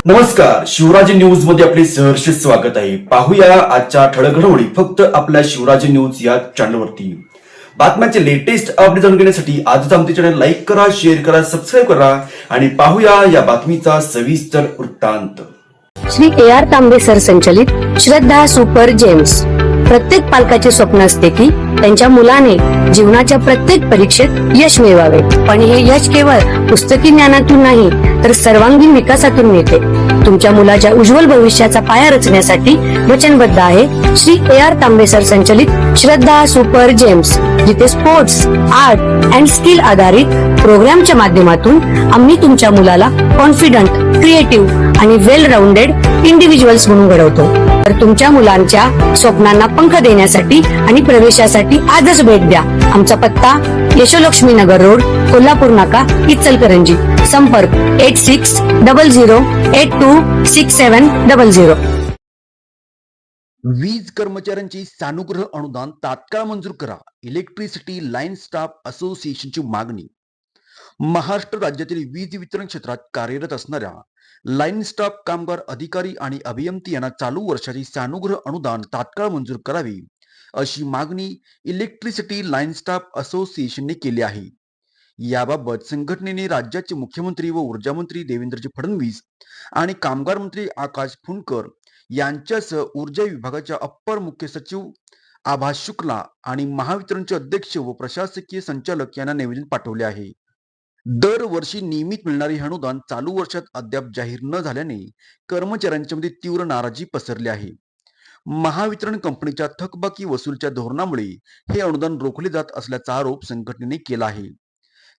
नमस्कार, शिवराज न्यूज मध्ये आपले सहर्ष स्वागत आहे. पाहूया आजच्या ठळक घडामोडी फक्त आपल्या शिवराज न्यूज या चॅनलवरती. बातम्यांचे लेटेस्ट अपडेट जाणून घेण्यासाठी आजच आमचे चॅनल लाईक करा, शेअर करा, सबस्क्राईब करा आणि पाहूया या बातमीचा सविस्तर वृत्तांत. श्री AR तांबे सर संचलित श्रद्धा सुपर जेम्स. प्रत्येक पालकाचे स्वप्न असते की त्यांच्या मुलाने जीवनाच्या प्रत्येक परीक्षेत यश मिळवावे, पण हे यश केवळ पुस्तकी ज्ञानातून नाही तर सर्वांगीण विकासातून मिळते. तुमच्या मुलाच्या उज्ज्वल भविष्याचा पाया रचण्यासाठी वचनबद्ध आहे श्री AR तांबे सर संचलित श्रद्धा सुपर जेम्स, जिथे स्पोर्ट्स, आर्ट अँड स्किल आधारित प्रोग्रामच्या माध्यमातून आम्ही तुमच्या मुलाला कॉन्फिडंट, क्रिएटिव्ह आणि वेल राऊंडेड इंडिव्हिज्युअल्स म्हणून घडवतो. तर तुमच्या मुलांच्या स्वप्नांना पंख देण्यासाठी आणि प्रवेशासाठी आजच भेट द्या. आमचा पत्ता यशोलक्ष्मी नगर रोड, कोल्हापूर नाका, इचलकरंजी. संपर्क 8600826700. वीज कर्मचाऱ्यांची सानुग्रह अनुदान तात्काळ मंजूर करा. इलेक्ट्रिसिटी लाईन स्टाफ असोसिएशनची मागणी. महाराष्ट्र राज्यातील वीज वितरण क्षेत्रात कार्यरत असणाऱ्या लाईन स्टाफ कामगार, अधिकारी आणि अभियंते यांना चालू वर्षाची सानुग्रह अनुदान तात्काळ मंजूर करावी, अशी मागणी इलेक्ट्रिसिटी लाईन स्टाफ असोसिएशनने केली आहे. याबाबत संघटनेने राज्याचे मुख्यमंत्री व ऊर्जामंत्री देवेंद्रजी फडणवीस आणि कामगार मंत्री आकाश फुंडकर यांच्यासह ऊर्जा विभागाच्या अप्पर मुख्य सचिव आभा शुक्ला आणि महावितरणचे अध्यक्ष व प्रशासकीय संचालक यांना निवेदन पाठवले आहे. दरवर्षी नियमित मिळणारे हे अनुदान चालू वर्षात अद्याप जाहीर न झाल्याने कर्मचाऱ्यांच्यामध्ये तीव्र नाराजी पसरली आहे. महावितरण कंपनीच्या थकबाकी वसूलच्या धोरणामुळे हे अनुदान रोखले जात असल्याचा आरोप संघटनेने केला आहे.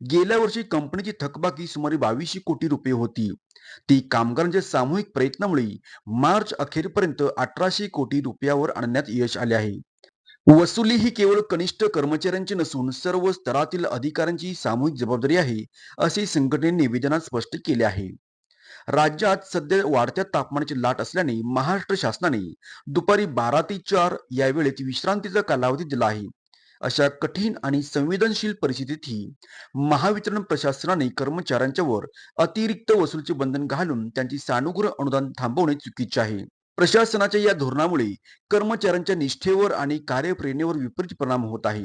गेल्या वर्षी कंपनीची थकबाकी सुमारे 2200 कोटी रुपये होती. ती कामगारांच्या सामूहिक प्रयत्नामुळे मार्च अखेरपर्यंत 1800 कोटी रुपयावर आणण्यात यश आले आहे. वसुली ही केवळ कनिष्ठ कर्मचाऱ्यांची नसून सर्व स्तरातील अधिकाऱ्यांची सामूहिक जबाबदारी आहे, असे संघटनेने निवेदनात स्पष्ट केले आहे. राज्यात सध्या वाढत्या तापमानाची लाट असल्याने महाराष्ट्र शासनाने दुपारी 12 ते 4 या वेळेत विश्रांतीचा कालावधी दिला आहे. अशा कठीण आणि संवेदनशील परिस्थितीतही महावितरण प्रशासनाने कर्मचाऱ्यांच्यावर अतिरिक्त वसुलीचे बंधन घालून त्यांची सानुग्रह अनुदान थांबवणे चुकीचे आहे. प्रशासनाच्या या धोरणामुळे कर्मचाऱ्यांच्या निष्ठेवर आणि कार्यप्रेरणेवर विपरीत परिणाम होत आहे.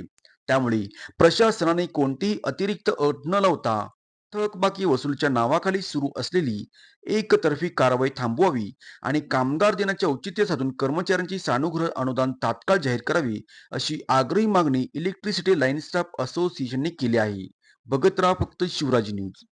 त्यामुळे प्रशासनाने कोणतीही अतिरिक्त अट न लावता थकबाकी वसुलीच्या नावाखाली सुरू असलेली एकतर्फी कारवाई थांबवावी आणि कामगार दिनाच्या औचित्य साधून कर्मचाऱ्यांची सानुग्रह अनुदान तात्काळ जाहीर करावी, अशी आग्रही मागणी इलेक्ट्रिसिटी लाईन स्टाफ असोसिएशनने केली आहे. बघत राहा फक्त शिवराज न्यूज.